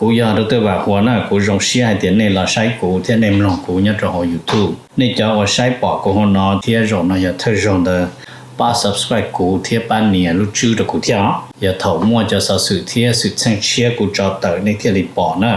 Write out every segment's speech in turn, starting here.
กูยาดรว่าหัวหน้ากูจงเสียเตียนในละใช้กูเทียในมลองกูเนี่ยจะหอ YouTube นี่จะว่าใช้ปอกกูหนอเทียจงนะอย่าเธอจง的ป้า subscribe กูเทียปันเนี่ยรู้ชื่อ的กูเทียอย่าเฒ่ามั่วจะสะสื่อเทียสุดเชิงเชียกูจอเตอในเทียลิปอนะ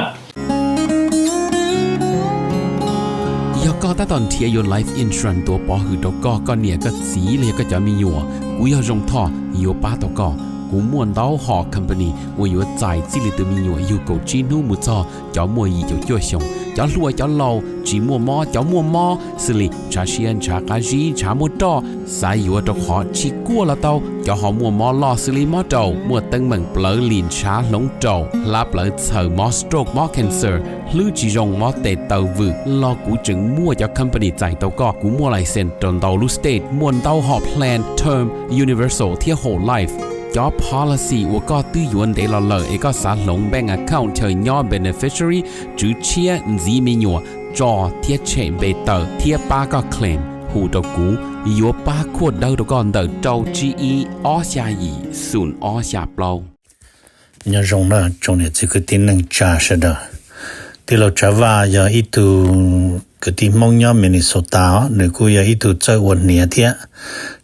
ก็ตอนเทียยน Life Insurance ตัวปอหือตก็เนี่ยก็สีเลยก็จะมีอยู่กูอยากจงท่ออยู่ป้าตก็กูม่วนเต้าหอ company ว่าอยู่ใจจิลิตมีอยู่กูจีนูมุจอจะมัวอีจะจ่วยชงจะรวยจะเล่าจีมัวมอจะมัวมอสิลิชาเชียนชากาจีชามัวตอสายอยู่ตะขอชิกัวละเต้าจะหอมัวมอลอสิลิมอเต้ามัวตึงเหมือนเปลือลินชาหลงเต้าลาเปลือเสือมอสโตรกมอ cancer หรือจีจงมอเตเต้าวืรอกูจึงมัวจะ company ใจเต้าก็กูมัวไลเซนตนเต้าลูสเตทมวนเต้าหอ plan term universal เที่ย whole life job policy ว่าก็ตื้อยวนเดลเลอเอกสารลงแบงก์ account เธอย่อ beneficiary จื้อเชียจีมีหยัวจอเทียเชมเบเตอร์เทียป้าก็เคลมหูตะกูยัวป้าขวดเดาตะก่อนเดาเจ้า GE อ้อชายีศูนย์อ้อชาเปล่าเนี่ยจงนะจงเนี่ย这个定能加是的ที่เราจะว่าอย่าอีตูก็ที่มองย่อมินิโซตาหรือกูอย่าอีตูเจ้าวันเนี่ยเทีย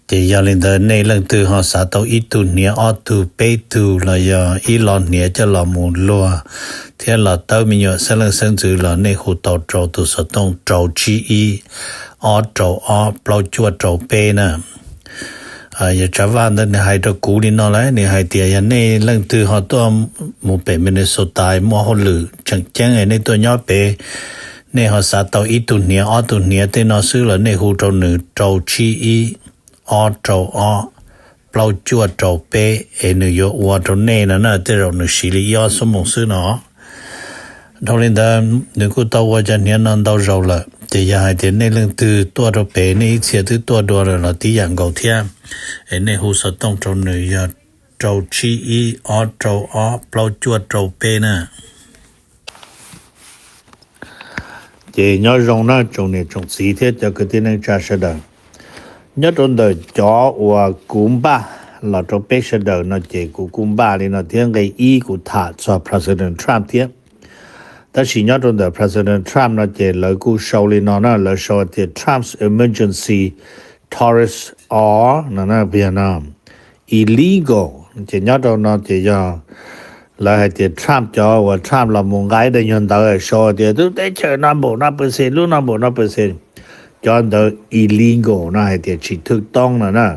แต่อย่าเล่นเดินในเรื่องตัวหาสาตัวอีตูเนี่ยออตูเปตูแล้วอย่าอีหลอนเนี่ยจะหลอมูลัวเทียหลอเต้ามีอยู่เสลังเส้นจือหลอในหูเต้าโจตัวสต้องโจจีอีออโจออเปล่าจวดโจเปนะอย่าจะว่าเดินให้ตัวกูนี่นอเลยนี่ให้เตียยันในเรื่องตัวหาตัวมูเปมินิโซตายมัวหลือจังแจ้งในตัวย่อเปในหาสาตัวอีตูเนี่ยออตูเนี่ยเตนอซื้อแล้วในหูโจหนึ่งโจจีอีออโจออเปล่าจวดโจเปเนยวัวโจเน่นะเตเราหนึ่งสิริยอสมองซื้อเนาะทอลินดาหนึ่งกูตัวว่าจะเนี่ยนั่นตัวเราละแต่อย่าให้เดี๋ยวในเรื่องตัวโจเปในเสียตัวเราที่อย่างเก่าเทียในหูสต้องโจหนึ่งโจชีอีออโจออเปล่าจวดโจเปนะเจย่อจงนะจงเนี่ยจงสีเทียจะคือที่นั่งจ่าเสดnhớ trong đời chó và cúm ba là trong bếp sẽ đời nó chỉ của cúm ba thì nó tiếng cái ý của thả cho President Trump tiếp ta chỉ nhớ trong đời President Trump nó chỉ lời của show lên nó lời show thì Trump's emergency tourist or nó Vietnam illegal chỉ nhớ trong nó chỉ cho lời thì Trump cho và Trump là một cái để nhận tới show thì tôi thấy chơi năm bộ 5% luôn 5%จอนเดอ illegal นะให้เตียฉีถูกต้องนะ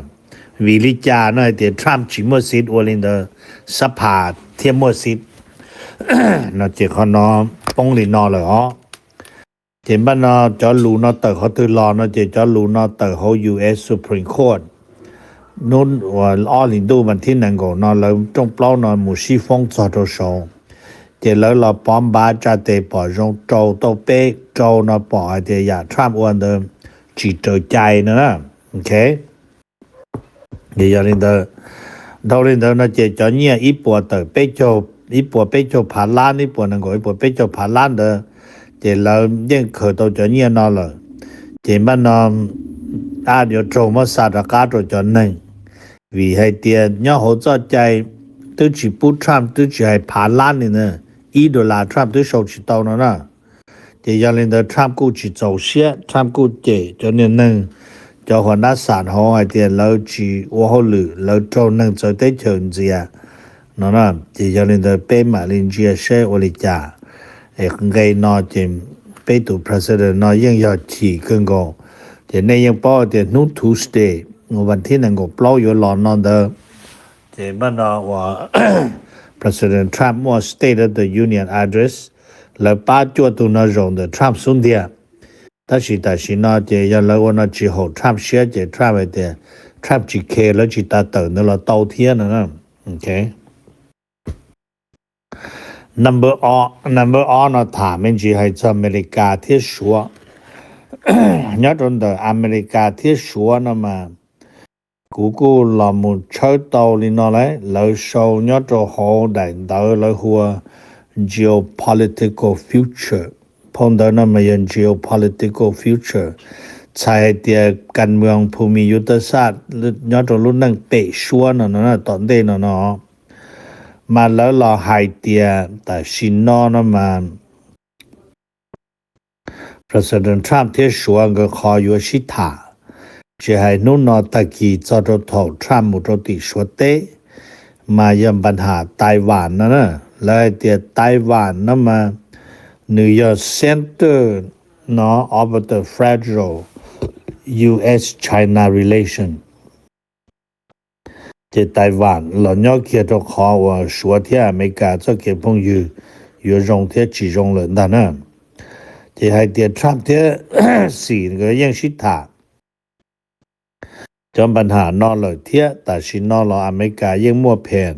วิลิจานะให้เตียทรัมป์ฉีหมดสิทธิ์วอลินเดอร์สภาเทียมหมดสิทธิ์นะเจขอนอป้องลินอเลยอ๋อเจบ้านนอจอลูนอเตอร์เขาตือรอนะเจจอลูนอเตอร์เขา US Supreme Court นู้นว่าอ้อลินดูมันที่นั่นก็นอแล้วจงเปล่านอหมู่ชีฟงจอดโชเจแล้วเราป้อมบาจะเตปอจงโจโตเปโจนอปอเตียทรัมป์วันเดิมchỉ trở chạy nữa ok bây giờ lên đó đâu lên đó nó chỉ cho nhiều ít bộ tờ bê cho phá lan ít bộ năng gọi bộ bê cho phá lan đó chỉ là những khởi đầu cho nhiều nó là chỉ mà nó điều trâu mà sát ra cá rồi cho nên vì hay tiền nhớ hỗ trợ chạy tôi chỉ bút Trump tôi chỉ hay phá lan này nữa ý đồ là Trump tôi sầu chỉ tao nó nè thì giờ lên đó Trump cũng chỉ走些 Trump cũng chỉ cho nên nâng cho họ đã sản họ hay tiền lâu chỉ ô hô lử lâu trâu nâng cho tới trường gì à nó là thì giờ lên đó bê mà lên chia sẻ ô lì chả để gây nó chỉ bê tụ president nóยังอยากchỉ cưng gồ thì nênยังbỏ thì nút Tuesdayวันที่นั่งก็เปล่าอยู่หลอนนอนเด้อthìมันว่า President Trump was State of the Union address là ba chua tu nó rộng de Trump xuống dia ta chỉ nó chỉ ya lâu nó chỉ hậu Trump share chỉ Trump vậy de Trump chỉ kê là chỉ ta tự nó là tàu thiên nữa okay number nó thả mình chỉ hay cho America thiết số nhớ trong đời America thiết số nó mà cú là một chơi tàu đi nó lấy lời sâu nhớ cho họ đại đạo lời hùa geopolitical future พงเดินมายัน geopolitical future ใช้เตียการเมืองภูมิยุทธศาสตร์ย้อนรุ่นนั่งเปะชัวเนาะตอนเดนเนาะ มาแล้วรอไฮเตียแต่ชินนอนะมา President Trump ที่ชัวก็ขออยู่ชิตาจะให้นู่นนอตะกี้จอดทอทรัมป์มุตติชัวเตมายังปัญหาไต้หวันนะแล้วเตียไต้หวันนะมา New York Center of the fragile US-China relation ที่ไต้หวันเรา要给着ขอว่า说ที่อเมริกาจะเก็บพงอยู่รงที่จีจงเลยนั่นนะที่ให้เตียทรัมป์ที่สี่ก็ยังชิดาจอมปัญหานอเลยเที่ยแต่ชินอลอเมริกายังมั่วแผน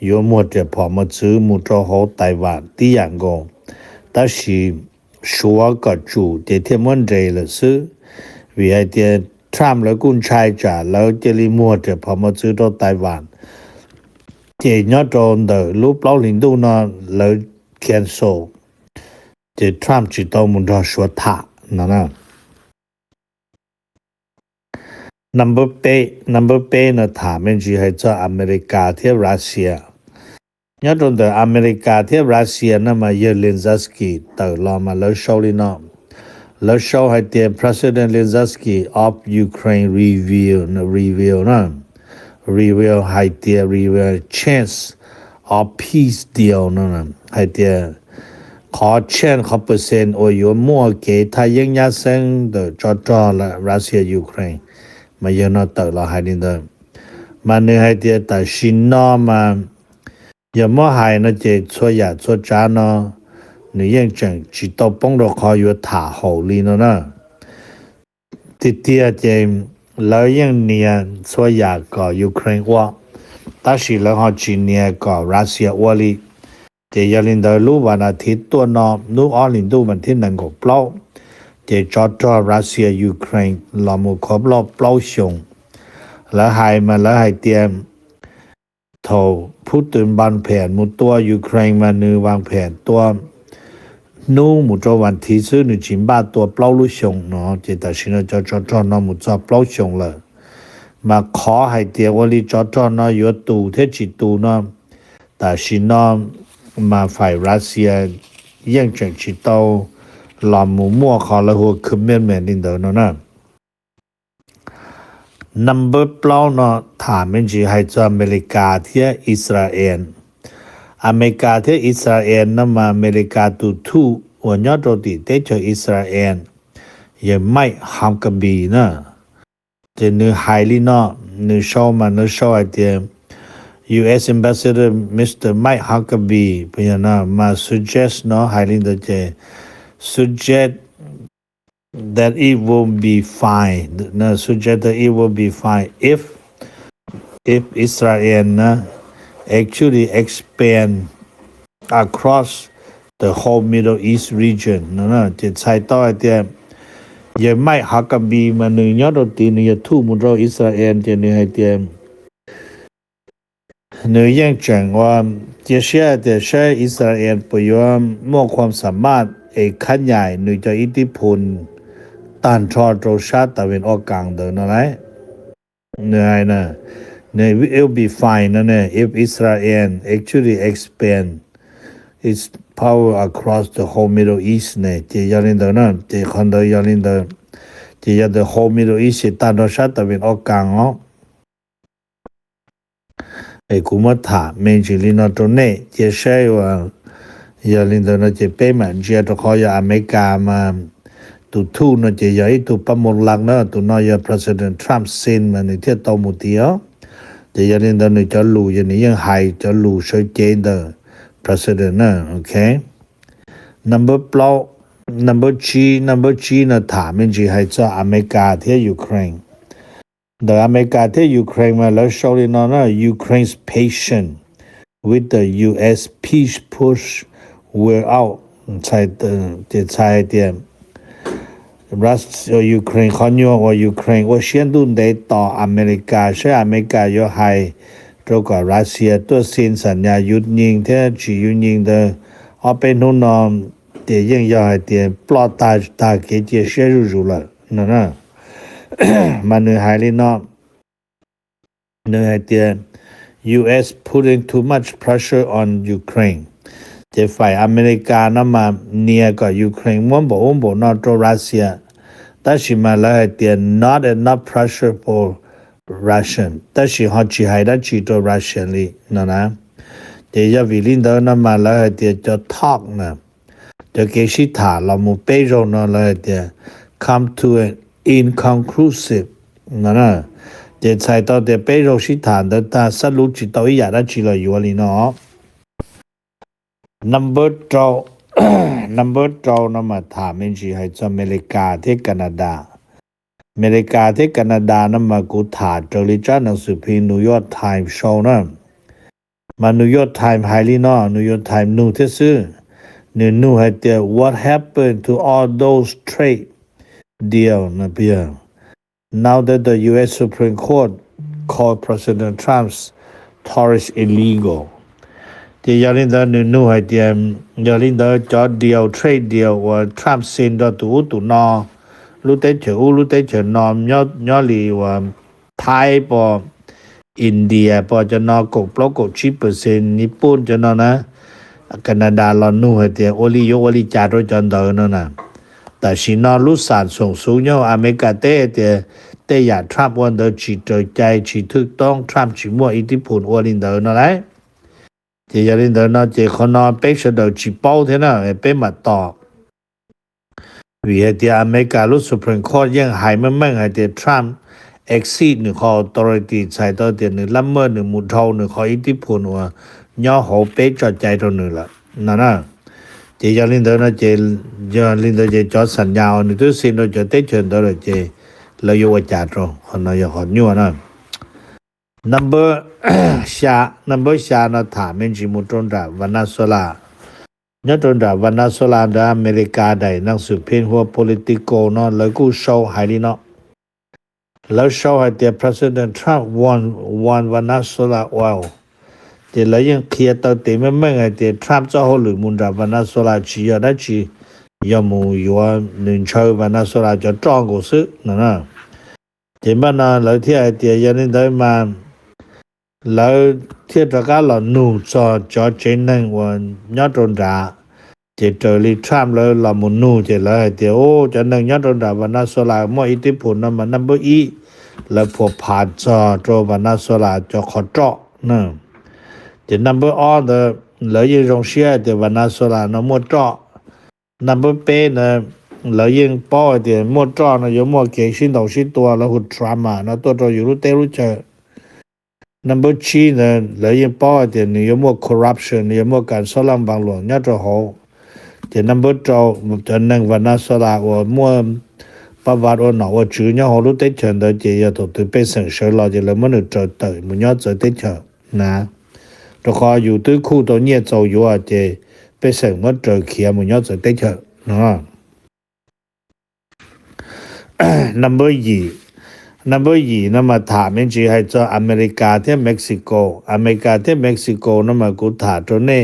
อยู่มั่วจะพอมาซื้อมุตรโหไต้หวันที่อย่างกงแต่是ชัวก็จูที่ที่มันใจเลยซื้อวิให้เตียทรัมป์แล้วกุนชายจ่าแล้วจะรีมั่วจะพอมาซื้อ到ไต้หวันเจียจนเดรูปเล่าลินดูนอแล้วแคนโซที่ทรัมป์จิตมุนทชัวถานั่นนะNumber 8นะถามมันจะให้เจ้าอเมริกาที่รัสเซียย้อนตรงแต่อเมริกาที่รัสเซียนะมาเยลินซัสกี้ต่อรอมาแล้วโชว์ลินอแล้วโชว์ให้เตีย President Zelensky of Ukraine reveal ให้เตีย reveal chance of peace deal นั่นให้เตียขอเช่นขอเปอร์เซ็นต์โอ้ยมั่วเกทายังยาเซงเดจอและรัสเซียยูเครนมาเยอะนอตเราให้ดินเดิมมาเนื้อให้เดียแต่ชินนอมาอย่ามั่วหายนะเจชัวยาชัวจานอหนึ่งยังจังจิตตป้องเราคอยอยู่ถาหอลีนนะติเตียเจแล้วยังเนียชัวยาก่อยูเครนว่าแต่สิแล้วหอจีเนียก่อรัสเซียว่าลีเจยาลินเดรู้วันอาทิตย์ตัวนอนูออลินดูมันที่นั่งกับเปล่าเจจอดรัสเซียยูเครนลอมุครบรอบเปล่าชงแล้วหายมาแล้วหายเตรียมโทพูดถึงบานแผนมุตัวยูเครนมานือวางแผนตัวนู้มุจวันที่ซื้อหนึ่งจิมบ้าตัวเปล่าลุชงเนาะเจแต่ชินจอนอมุจเปล่าชงเลยมาขอให้เตรียมว่าลีจอนออยู่ตูเทจิตูเนาะแต่ชินอมาฝ่ายรัสเซียยังจังจิตโตลอมมั่วขอละหัวคอมเมนต์แมนดินเดอร์เนาะ number เปล่าเนาะถามมันจะให้เจ้าอเมริกาที่อิสราเอลอเมริกาที่อิสราเอลนะมาอเมริกาตุทูวันยอดติเตจอิสราเอลยังไม่ห้ามกับบีนะจะเนื้อไฮลีเนาะเนื้อโชว์มันเนื้อโชว์ไอเดียU.S. Ambassador Mr. Mike Huckabee พยานามา suggest เนาะ Highlander เจ suggest that it will be fine นะ suggest that it will be fine if Israel นะ actually expand across the whole Middle East region นะจะใช้ต่อเดียยังไม่ Huckabee มาหนึ่งยอดตีหนึ่งยทูมุโรอิสราเอลจะหนึ่งให้เดียเนื้อยังจังว่าเจเชียแต่ใช้อิสราเอลปยอมมอบความสามารถขั้นใหญ่หนึ่งจะอิทธิพลต้านทอดชาติตะวันออกกลางเดินอะไรเนื้อนะเนื้อ will be fine นะเนี่ย if Israel actually expand its power across the whole Middle East เนี่ยเจียลินเดินนะเจียคนเดียลินเดินเจีย the whole Middle East ต้านทอดชาติตะวันออกกลางเนาะกูมาถามเมจิลินอตรงนี้จะใช่ว่ายาลินตอนจะเป็นเหมือนเจ้าตัวเขาอยากอเมริกามาตุทูนจะใหญ่ตุประมวลหลักนะตุนอยาก President Trump เซ็นมาในที่ตัวมุติอ๋อจะยาลินตอนจะรู้อย่างนี้ยังหายจะรู้ช่วยเจนเดอร์ President นะโอเค number G นะถามมันจะให้เจ้าอเมริกาที่ยูเครนThe Americaที่ Ukraine มาแล้ว showing on Ukraine's patience with the U.S. peace push wear out ใช่เดียรัสเซียยูเครนขอนว่ายูเครนว่าเชียนดุนได้ต่ออเมริกาใช่อเมริกาย่อให้ตรงกับรัสเซียตัวเซ็นสัญญาหยุดยิงที่จีหยุดยิงเดอเอาเป็นนู่นนอมเดียยังย่อให้เดียปลอดตาเกจีเชื่อรู้ละนั่นนะมันเนื้อหายเลยเนาะเนื้อหายเตีย US putting too much pressure on Ukraine จะฝ่ายอเมริกานะมาเนียกับยูเครนม่วนบ่นอตรัสเซียแต่สิมาแล้วเตีย not enough pressure for Russian แต่สิฮอจิให้ได้จิต Russian ลินะเดี๋ยววิลินเดอร์นะมาแล้วเตียจะ talk นะจะเกชิถาเรามุเปโรนะแล้วเตีย come to an inconclusive นะเดี๋ยวใส่ต่อเตียเปโรชิถาเดตาสรุปจิตวิทยาได้จิเลยอยู่ลิเนาะnumber 12นะมาถามมินจิให้จะอเมริกาที่แคนาดาอเมริกาที่แคนาดานะมากูถาจริจาหนังสือพิมพ์นิวยอร์กไทม์โชว์นะมานิวยอร์กไทม์ไฮลีเนาะนิวยอร์กไทม์นูที่ซื้อนูให้เตีย what happened to all those trade deal นะเปีย now that the US Supreme Court called President Trump's tariffs illegalที่ยาลินเดอร์นูให้เตียยาลินเดอร์จอดเดียวเทรดเดียวว่าทรัมป์เซ็นดอตุนอรู้เตเฉนอมยอลีว่าไทยปออินเดียปอจะนอกปลอก10%ญี่ปุ่นจะนอนะแคนาดาลอนูให้เตียโอลิจาโรจันเดอร์นั่นน่ะแต่สินอลุสานส่งสูงยออเมริกาเตอยากทรัมป์วันเดอร์จิตใจจิถูกต้องทรัมป์จิมั่วอิทธิพลโอลินเดอร์นั่นแหละเจยาลินเดอร์นะเจคนอเปชดจิเป้าเท่านั้นเป้มาต่อวิเหตุอเมริกาลุสุพรีมคอร์ตยังหายมั่งให้เดทรัมป์เอ็กซีดหนึ่งข้อ authority ใช้ต่อเดือนหนึ่งละเมิดหนึ่งมุดเท่าหนึ่งข้ออิทธิพลว่าย่อหัวเป๊ะจอดใจตัวหนึ่งละนั่นนะเจยาลินเดอร์นะเจจอดสัญญาหนึ่งตัวสิ่งเราจะเตะเชิญตัวเจเราอยู่ว่าจัดตรงคนเราอยู่คนยั่วนะnumber ชานะถามเมนจิมุตรนดาวันนาโซลายตรนดาวันนาโซลาดาอเมริกาได้นักสืบเพียงหัว political เนาะแล้วก็โชว์ให้ลีเนาะแล้วโชว์ให้เตีย President Trump won วันนาโซลา oil เตียแล้วยังเคลียร์ตัวเต็มไม่ให้เตีย Trump จะหัวหรือมุนดาวันนาโซลาชียได้ชียามูอยู่หนึ่งเช้าวันนาโซลาจะจ้องกูซื้อนะเจ็บบ้านนะแล้วที่ไอเตียยันได้มาแล้วที่ตะการเราหนูจอเจนนั่งวันยอดตนดาเจเจอริทรัมแล้วเรามุนูเจแล้วเดี๋ยวจะนั่งยอดตนดาวันนาโซลามั่วอิทธิพลนั้นมันนับบ่อีแล้วพอผ่านจอโตวันนาโซลาจะขอเจาะนะจะนับบ่ออแล้วยังรงเชียเดี๋ยววันนาโซลานะมั่วเจาะนับบ่เป้นะแล้วยังป้อเดี๋ยวมั่วเจาะนะอยู่มั่วเก่งชิ้นต่อชิ้นตัวแล้วหุ่นทรัมมานะตัวอยู่รู้เตรู้เจอnumber 3นะแล้วยังป้อเดี๋ยวนี้มั่ว corruption ยังมั่วการสลัมบางหลวงเนี่ยจะโหเดี๋ยว number 2จะนั่งวันนาโซลาว่ามั่วประวัติว่าหนอว่าชื่อเนี่ยโหรู้เตเฉินเดี๋ยวเจียตัวตัวเป็นสังเสริญเราจะแล้วมันจะเตยมันเนี่ยจะเตเฉินนะตัวคออยู่ตัวคู่ตัวเนี่ยจะอยู่อ่ะเจเป็นสังมันจะเขียมันเนี่ยจะเตเฉินนะ number 2นะมาถามเมนจีให้เจ้าอเมริกาที่เม็กซิโกนะมากูถามตัวนี้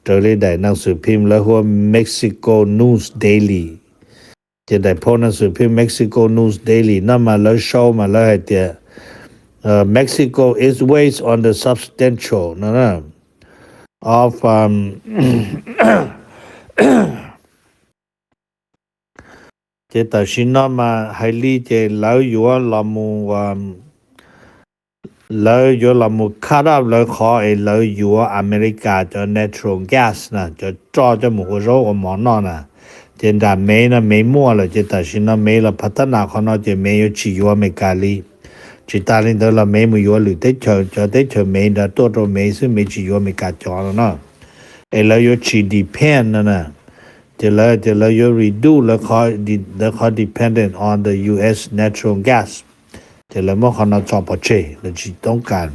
ตัวเลยได้หนังสือพิมพ์แล้วหัว Mexico News Daily จะได้พบหนังสือพิมพ์ Mexico News Daily นะมาแล้วโชว์มาแล้วให้เตียMexico is weighs on the substantial นะ of เจตชินมาให้ลีเจแล้วอยู่ลามูแล้วอยู่ลามูคาราบแล้วขอแล้วอยู่อเมริกาจะ natural gas นะจะจ่อจะหมูโรกับหมอนนะเจนดาเมนะเมมั่วเลยเจตชินเมละพัฒนาเขาเนาะเจเมอยู่ชีอยู่อเมริกาลีจิตาลินเดละเมมอยู่หรือเตเชเมดาตัวเมซึ่งเมชีอยู่อเมริกาจอเนาะแล้วอยู่ชีดีเพนนะจะแล้วอยู่ reduce แล้วเขา dependent on the US natural gas จะแล้วเมื่อเขานอจอปเชแล้วจีต้องการ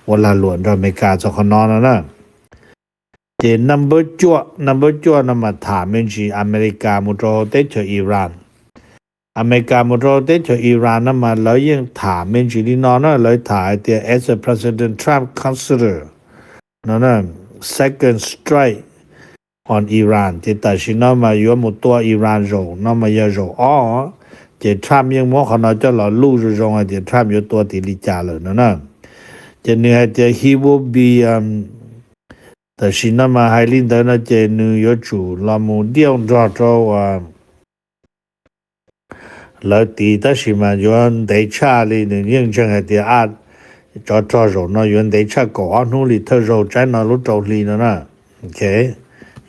เวลาหลวนอเมริกาจะเขานอนนะเจ number จั่วนะมาถามเมนจีอเมริกามุโรเตเชอิหร่านอเมริกามุโรเตเชอิหร่านนะมาแล้วยังถามเมนจีลีนอนนะเลยถามเตีย as a President Trump consider นั่นนะ second strike on Iran เจตชินมาอยู่หมดตัวอิหร่านโรงนมาเยอะโรงเจทรัมป์ยังมั่วเขาจะหล่อลู่โรงเจทรัมป์อยู่ตัวติลิจาเลยนะ จะเนี่ยจะ he will be แต่สินะมาไฮลินเดนะจะนิวยอร์กจูลามูเดียวรอจอว่าแล้วตีแต่สิมาย้อนได้ชาลีนึงยังจังให้ที่อาจอจอโรนะย้อนได้ชาก่อนนู่นลิเธอโรใจนะรู้จอลีนะโอเค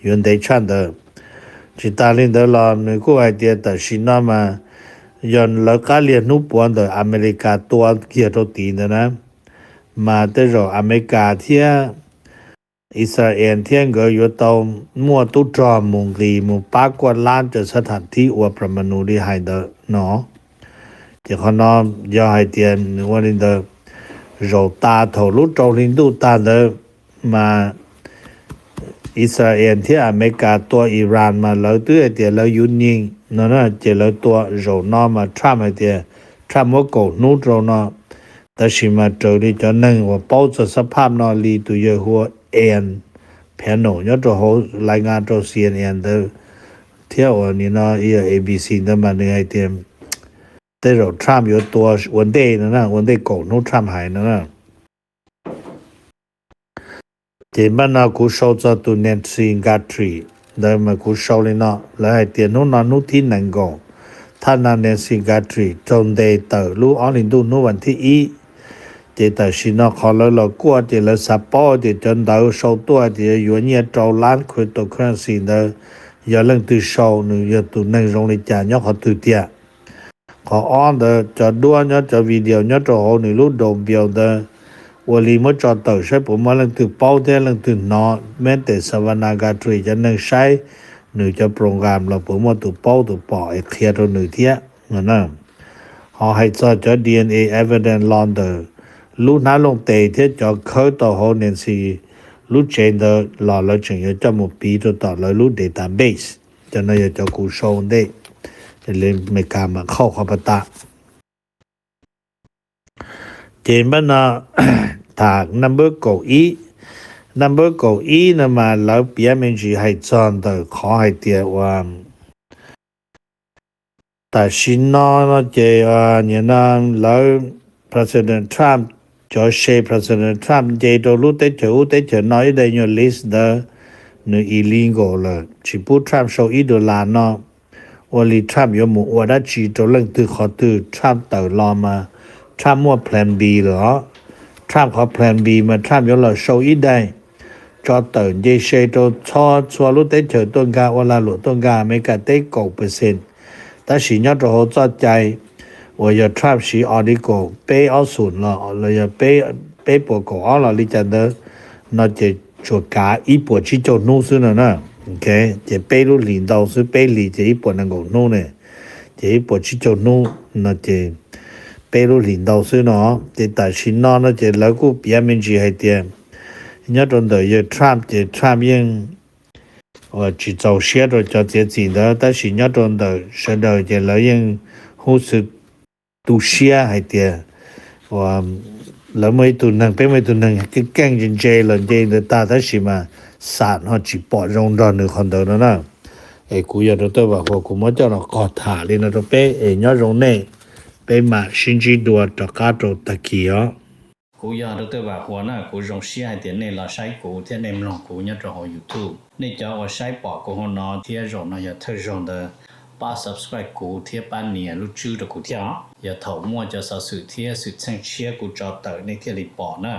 ย้อนได้ชาเดจิตาลินเดลานึกูไอเดียแต่สินะมาย้อนแล้วก็เรียนนุปวนเดออเมริกาตัวเกียรตินะมาแต่โรอเมริกาเที่ยอิสราเอลเที่ยงก็อยู่ตรงมั่วตุจอมุงลีมุปากกว่าล้านจะสถานที่อวประมาณนี้ให้เดเนาะจะขอนอยาให้เตียนวันนี้เดโรตาทลุจอลินดูตาเดมาอิสราเอลที่อเมริกาตัวอิหร่านมาแล้วตัวเตียแล้วยุนยิงนั่นน่ะเจแล้วตัวโรนอมาทรัมป์เตียทรัมป์ว่ากูนูโรนอแต่ชิมาเจอที่จะนั่งว่าเป้าจะสภาพนอลีตัวเยอะหัวเอ็นแผ่นโนยอดโหรายงานตัว CNN เดเที่ยวนี่เนาะABC เดมาเนี่ยเตรียมแต่เราทรัมป์อยู่ตัววันเดย์นะวันเดย์ก่อนนู้นทรัมป์หายนะเจมันน่ะกูโชว์จะตัวเนนซิงกัตรีเดมากูโชว์เลยเนาะแล้วให้เตียนนู้นนู้นที่นั่งก่อนท่านนั้นเนนซิงกัตรีจนเดย์เตอร์รู้ออลินดูนู้นวันที่อีเจแต่สินะขอแล้วกลัวเจแล้วซับปอเจจนดาวโชว์ตัวเจอยู่เนี่ยเจ้าล้านคุยตัวครั้งสิเดอย่าเรื่องตัวโชว์นึงอย่าตัวนั่งลงในจานยอเขาตัวเตี้ยขออ้อนเดจะด้วนยอจะวิดีโอยอจะโหนี่รู้ดมเบียวเดวันนี้มันจะต่อใช้ผมมาเรื่องตัวเป้าเดเรื่องตัวนอแม้แต่สวรรค์การตรีจะนั่งใช้หนึ่งจะโปรแกรมเราผมว่าตัวเป้าตัวปอไอ้เคลียร์ตัวหนึ่งเตี้ยนะเขาให้จะ DNA evidence launder lúc nào lông tệ thế cho khởi tàu hồ nên si lúc trên đó là lợi chừng cho một bí rồi tạo lợi lúc database cho nên cho cụ sâu đây để lên mấy cái mà khó bắt ta trên bên nào thạc number cầu ý là mà lợi bia mình chỉ hay chọn từ khó hay tiệt và tại xin nó chỉ như là lợi President Trump cho President Trump dây đồ lúc tới chỗ nói đây như list đó nó illegal là chỉ bút Trump sau ít đồ là nó only Trump có một ở đó chỉ cho lần từ khó từ Trump tự lo mà Trump mua plan B đó Trump có plan B mà Trump có là sau ít đây cho tự dây xe đồ cho lúc tới chỗ tôn ga hoặc là lúc tôn ga mấy cả tới cầu %但是nhớ rồi cho chạy我要 trap 是奥利狗背奥损了，了要背波狗奥了，你讲的那就做假一波去做弄死了呢 ，OK， 这背路领导是背里这一波能够弄呢，这一波去做弄，那这背路领导是呢，这但是那这那个别名字还点，人家的要 trap 这 trap 用。我去找些的叫这子的，但是人家的是的这来用好是。tu xia hay tiệt và lỡ mấy tu năng mấy tu năng cái căng trên dây lần dây người ta thấy gì mà sản họ chỉ bỏ rong ra nữa còn đâu nữa nè ấy cú giờ tôi bảo họ cũng mới cho nó cọt thả lên nó bé ấy nhớ rong này bé mà sinh chi đùa cho cá trâu ta kia cú giờ tôi bảo họ nè cú rong xia hay tiệt này là sai cú thế nên lòng cú nhớ cho họ YouTube nên cho họ sai bỏ của họ nó thì rong nó giờ thay rong de ba subscribe cụ thiết ban nè lúc chưa được cụ thiết giờ thầu mua cho sự thiết sự sang chia cụ cho tới nên thiết lịch bỏ nè